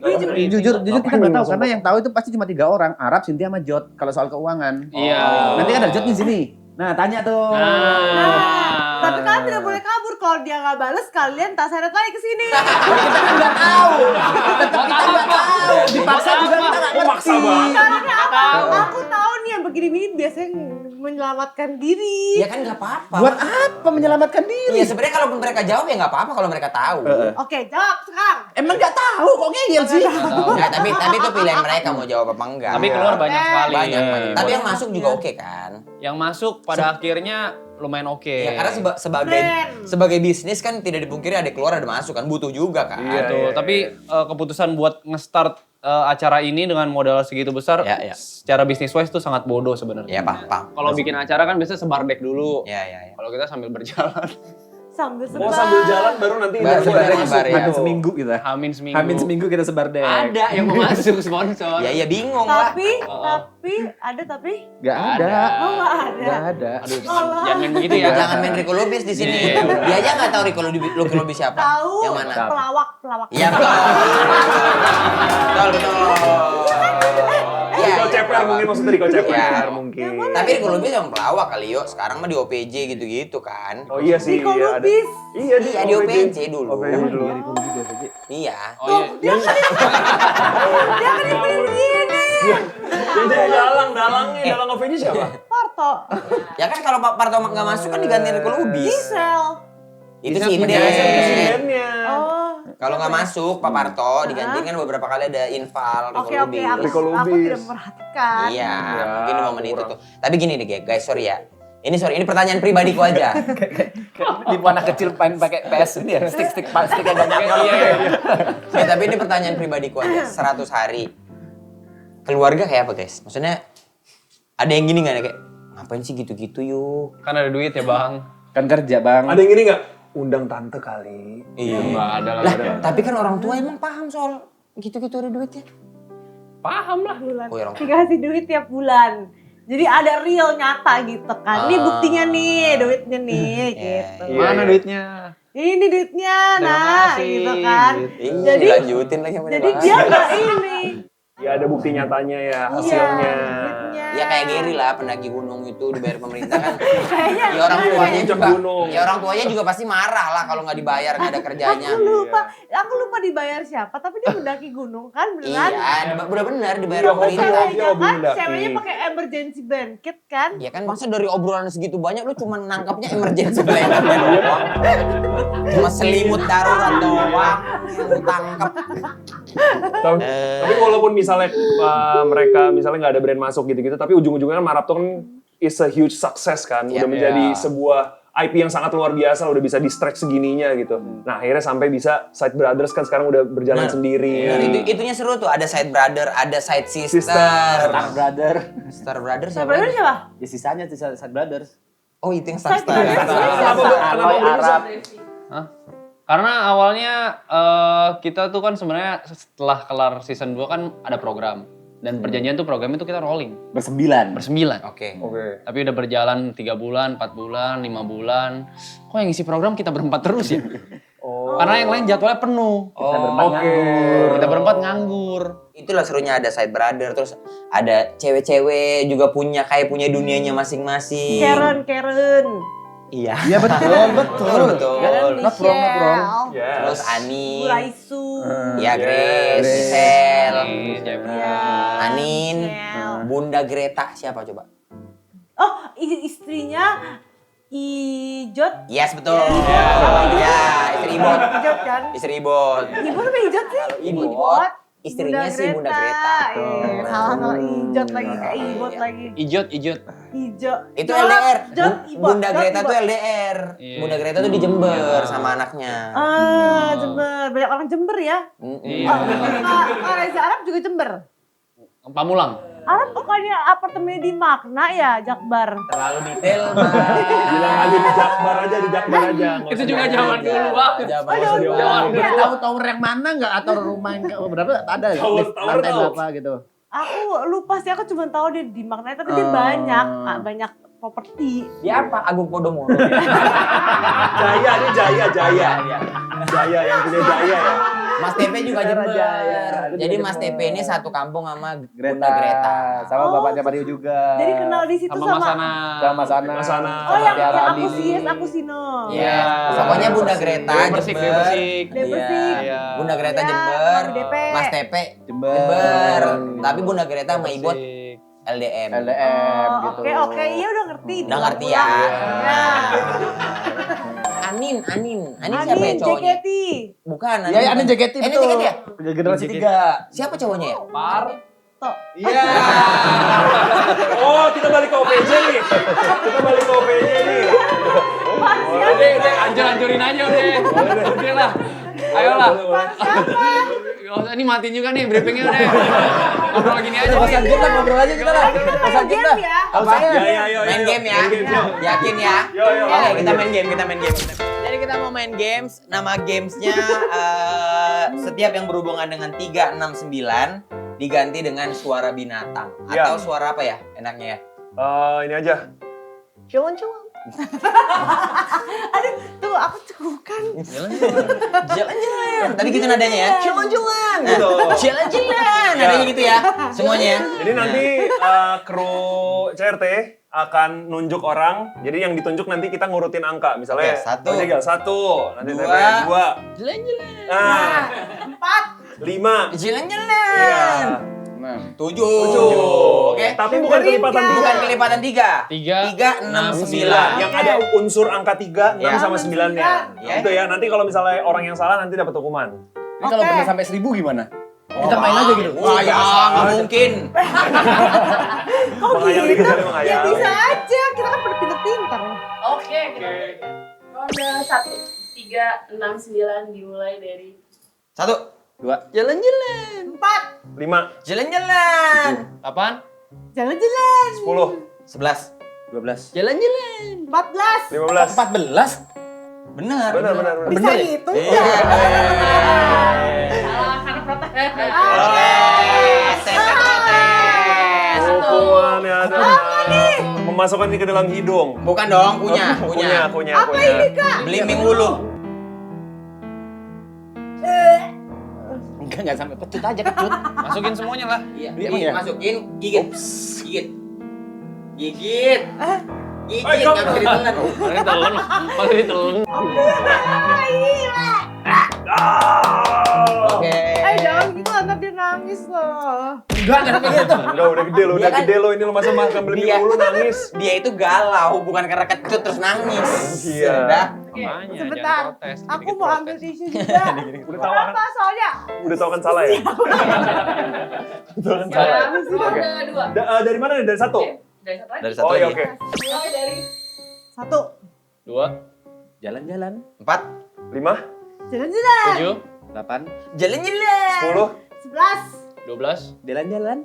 Jujur kita nggak tahu Langsung. karena yang tahu itu pasti cuma 3 orang, Arab, Cynthia sama Jod kalau soal keuangan. Iya. Nanti kan ada Jod di sini. Nah, tanya tuh. Nah, tapi kalian tidak boleh kabur. Kalau kalau dia nggak bales, kalian tak seret lagi ke sini. Nggak tahu. Tetap kita nggak tahu. Dipaksa juga kita nggak ngerti. Karena aku tahu nih yang begini-begini biasanya menyelamatkan diri. Ya kan nggak apa-apa. Buat apa menyelamatkan diri? Iya sebenarnya kalaupun mereka jawab ya nggak apa-apa kalau mereka tahu. Oke, jawab sekarang. Emang nggak tahu kok ngeyel sih? Nah, tapi itu pilihan mereka mau jawab apa enggak. Tapi keluar banyak sekali. banyak. Tapi yang Iya. masuk juga oke kan. Yang masuk pada akhirnya lumayan oke. Ya karena sebagai Brand. sebagai bisnis kan tidak dipungkiri ada keluar ada masuk kan butuh juga kan. Iya. Betul. Tapi keputusan buat nge-start acara ini dengan modal segitu besar, Ya, ya. secara bisnis wise itu sangat bodoh sebenarnya. Ya paham. Kalau bikin acara kan biasanya sebar deck dulu. Ya. Kalau kita sambil berjalan, Sambil Mau sambil jalan baru nanti Baru info sebar yang sebar, masuk. ya. Hamin seminggu kita. hamin seminggu. Hamin seminggu kita sebar deh. Ada yang mau masuk sponsor. Ya bingung lah. tapi Gak ada. oh nggak ada. Gak ada. Aduh, Allah. jangan main begitu ya. Jangan main Rico Lubis di sini. Iya. Dia aja nggak tahu Rico Lubis siapa. Tahu Yang mana? pelawak. Iya betul. Betul. Rico CPR mungkin maksudnya Rico CPR Ya. mungkin. Tapi Rico Lubis yang pelawak kali yuk. Sekarang mah di OPJ gitu-gitu kan. Oh iya sih. Rico iya, ada. Lubis. Iya Iya di OPJ dulu. OPJ dulu. Iya. Oh iya. Dia kan begini. Yang jadi dalang OVJ siapa? Parto. Ya kan kalau Pak Parto nggak masuk kan diganti Rico Lubis. Gisel. Itu Bisa sih punya Presidennya. Oh. Kalau nggak masuk Pak Parto diganti kan beberapa kali ada inval Rico Oke, Lubis. Rico aku Lubis. tidak memperhatikan. Iya, Ya, mungkin di momen itu kurang. tuh. Tapi gini deh guys, sorry ya. Ini pertanyaan pribadiku aja. Di anak kecil main pakai PS ini ya, stick yang banyak. Ya, tapi ini pertanyaan pribadiku aja. 100 hari. Keluarga kayak apa guys? Maksudnya ada yang gini nggak nih kayak ngapain sih gitu-gitu yuk? Kan ada duit ya bang. Kan kerja bang. Ada yang gini nggak? Undang tante kali. Iya. Nggak ada lah. Lah, tapi kan orang tua emang paham soal gitu-gitu ada duitnya. Paham lah. Bulan. Oh, ya, orang- Dikasih duit tiap bulan. Jadi ada real nyata gitu kan. Ini buktinya nih, duitnya nih gitu. Iya. Mana duitnya? Ini duitnya, Terima nah kasih, gitu kan. Iya, Jadi- lanjutin lagi sama Jadi bahas. dia nggak ini. Ya ada bukti nyatanya ya Iya, hasilnya. duitnya. Ya kayak Gary lah pendaki gunung itu dibayar pemerintah kan. Kayaknya Ya orang tuanya Puncak juga. gunung. Ya orang tuanya juga pasti marah lah kalau nggak dibayar nggak ada kerjanya. aku lupa dibayar siapa, tapi dia mendaki gunung kan beneran. Iya, benar dibayar Iya, pemerintah. Iya, Ceweknya hobi kan, mendaki. ceweknya pakai emergency blanket kan. Ya kan masa dari obrolan segitu banyak lu cuma nangkapnya emergency blanket doang. Cuma selimut darurat doang yang lu tangkap. Tapi walaupun misalnya mereka misalnya nggak ada brand masuk gitu-gitu, tapi ujung-ujungnya kan Marapto kan is a huge success kan, Iya. udah menjadi sebuah IP yang sangat luar biasa, udah bisa di-stretch segininya gitu. Nah akhirnya sampai bisa Side Brothers kan sekarang udah berjalan sendiri. Nah, itunya seru tuh, ada side brother, ada side sister. Star Brother. Star brother siapa? Sebenarnya lagi? siapa? Ya sisanya tuh Side Brothers. Oh, itu yang star Side star. brothers. Kenapa Aloy belum bisa? Arab. Hah? Karena awalnya kita tuh kan sebenarnya setelah kelar season 2 kan ada program. Dan perjanjian tuh program itu kita rolling. Bersembilan. Bersembilan. Oke. Oke. Tapi udah berjalan 3 bulan, 4 bulan, 5 bulan. Kok yang isi program kita berempat terus ya? Karena yang lain jadwalnya penuh. Kita berempat nganggur. Itulah serunya ada side brother, terus ada cewek-cewek juga punya dunianya masing-masing. Karen. Iya. Iya betul. Betul. Michelle. Yes. Terus Ani, Buraisu. ya Grace, Giselle, Iya. Anin, Michelle. Bunda Greta siapa coba? Oh, istrinya Ijot. Yes betul. Iya. Ya, istri Ibot. Ijot kan? Istri Ibot. Ibu apa Ijot sih? Ibot. Istrinya sih Bunda Greta. Salah Ijot lagi, Ibot lagi. Ijot. Ijo. Itu LDR. Jot, Ibot. Bunda Greta tuh LDR. Iya. Bunda Greta tuh di Jember sama anaknya. Jember. Banyak orang Jember ya. Iya. Kak Reza Arab juga Jember. Pamulang. Arab bukannya apartemennya di Makna ya, Jakbar. Terlalu detail, Mas. Bilang aja di Jakbar aja, nggak Itu usah juga di- zaman dulu, Bang. Zaman Nggak usah diomongin. Jangan. Udah tahu tower yang mana nggak atau rumah yang berapa ada ya? Tower Lantai tahu. berapa gitu. Aku lupa sih, aku cuma tahu dia di Makna, tapi dia banyak properti. Dia apa? Agung Podomoro. Jaya, ini Jaya. Jaya yang punya Jaya ya. Mas TP juga Jember. Jaya. Jadi Mas TP ini satu kampung sama Bunda Greta. Greta. Sama Oh. bapaknya Mario juga. Jadi kenal di situ Sama Mas sama. Ana. sama Mas Ana. Mas Ana. Oh yang Tiara aku Andini. sih, aku Sino. Iya. Pokoknya Bunda Greta Dewi Persik, Dewi Jember. Persik. Dewi Persik. Iya. Bunda Greta Ya, Jember. DP. Mas TP Jember. Jember. Tapi Bunda Greta sama Ibot Persik. LDM. LDM Oh, gitu. Oke, iya udah ngerti. Udah ngerti ya. Ya. Anin siapa ya Anin, cowoknya? JKT. Bukan, Iya, ada bukan. JKT Ini betul. JKT ya? Generasi 3. Siapa cowoknya ya? Tuh. Iya. Oh, kita balik ke OPJ nih. Kita balik ke OPJ nih. Udah, hancurin aja udah. Udah lah. Ayolah. Gak usah, ini matiin juga nih briefingnya udah. Ngobrol gini aja. Kosan game lah, ngobrol aja kita lah. Kosan game lah. ya. Apa? Ya, Main game ya? Main game, yuk. Yakin ya? Yo, yo. Oke, kita main game. Jadi kita mau main games. Nama gamesnya setiap yang berhubungan dengan 3, 6, 9 diganti dengan suara binatang. Ya. Atau suara apa ya enaknya ya? Ini aja. Cuan. Aduh, tuh aku cekukan. Jalan-jalan. Tapi gitu nadanya ya. Jalan-jalan. Gitu. Jalan-jalan. Nadanya gitu ya. Semuanya ya. Jadi nanti kru CRT akan nunjuk orang. Jadi yang ditunjuk nanti kita ngurutin angka. Misalnya, Oke, 1. oh, tinggal 1, nanti Dua. TP 2. Jalan-jalan. Nah, 4. 5. Jalan-jalan. Iya. 7. 7. Oke. Tapi bukan kelipatan Dengerin, 3. Bukan kelipatan 3. 3, 6, 9. Yang ada unsur angka 3, 6 Ya. sama 9-nya. Ya. Itu ya, nanti kalau misalnya orang yang salah nanti dapat hukuman. Ini kalau Oke. pernah sampai 1000 gimana? Kita main aja gitu. Wah, ya nggak mungkin. Kok Menghayal gitu? dikit kali, Ya menghayal. bisa aja, kita kan pinter-pinter. Oke, kita ronde 1, 3, 6, 9 dimulai dari 1. 2. Jalan-jalan. 4. 5, Jalan-jalan. 8, Jalan-jalan. 10, 11. 12. Jalan-jalan. 14. 15. 14. Benar. Benar. Bisa ya? gitu Iya. ya? salah karena protes. Oke. Tes protes. Hukuman ya adalah memasukkan ini ke dalam hidung. Bukan dong, punya. Apa ini, Kak? Belimbing wulu. Enggak sampai pecut aja kecut. masukin semuanya lah. Iya. Iya, Nih, iya. masukin, gigit. Gigit. Gigit, Ayo, nggak bisa ditelan. Malah ditelan. Oke. Jangan gitu, ntar dia nangis loh. Enggak sampai gitu. Udah gede lo, Dia udah kan- gede lo. Ini lo masa makan beli Dia- mulu nangis. Dia itu galau, bukan karena kecut terus nangis. Iya. Udah. Makanya, Sebentar, jangan protes. aku dikit-dikit mau ambil protes. tisu juga. Udah tahu kan? Kenapa soalnya? Udah tahu kan salah ya? Udah kan salah. Ya, ronde 2. Dari mana nih? Dari 1? Dari satu lagi. Dari satu Oh iya lagi. oke. Mulai dari 1. 2, Jalan-jalan. 4. 5, Jalan-jalan. 7, 8. Jalan-jalan. 10, 11. 12, Jalan-jalan.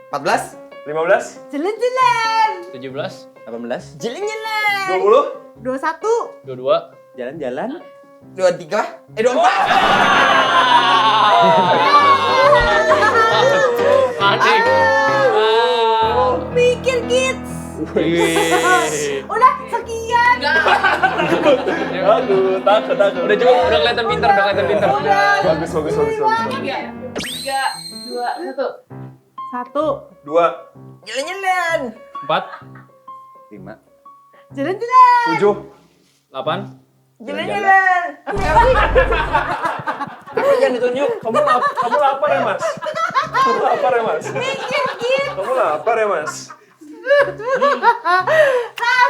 14. 15, Jalan-jalan. 17, 18. Jalan-jalan. 20, 21. 22, Jalan-jalan. 23. 24. Panik. Pikir kids. Wih. Udah sekian. Aduh, takut. Udah cukup, udah kelihatan pintar. Bagus. 3, 2, 1. 1. 2, Jalan-jalan. 4, 5. Jalan-jalan. 7, 8, Jalan-jalan. Apa yang ditunjuk? kamu lapar ya mas? Pikir kids. Kamu lapar ya mas?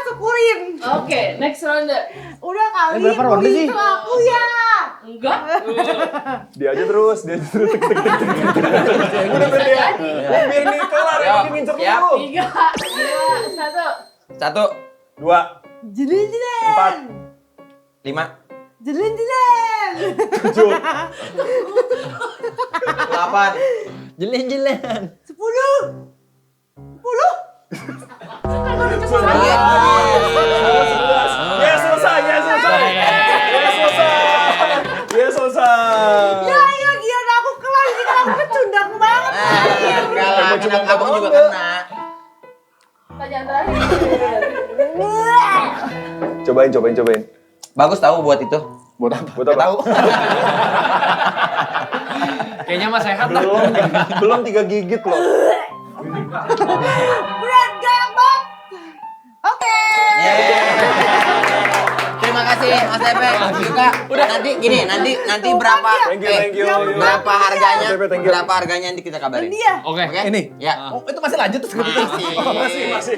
Syukurin. Oke, next ronde. Udah kali. berapa ronde sih? Itu aku ya. Enggak. Dia aja terus. Udah biar nih kelar ya, ini ngincer Siap. dulu. 3, 2, 1. 1. 2, Jalan-jalan. 5. Jalan-jalan. 7, 8. Jalan-jalan. 10. 10. Ya selesai. Ya, Gian, aku kelar. Ini aku kecundang banget. Enggak lah, kan abang juga kena. Pertanyaan terakhir. Cobain. Bagus tahu buat itu. Buat apa? Buat apa? Tahu. Kayaknya mah sehat lah. Belum 3 gigit loh. Berat kayak banget. Oke. Terima kasih Mas Tepe juga. Udah nanti gini, nanti berapa Thank you. berapa harganya? Mas Tepe, thank you. Berapa harganya nanti kita kabarin. Dia. Oke. Oke? Ini? Ya. Oh, itu masih lanjut tuh skripnya? Masih. Masih.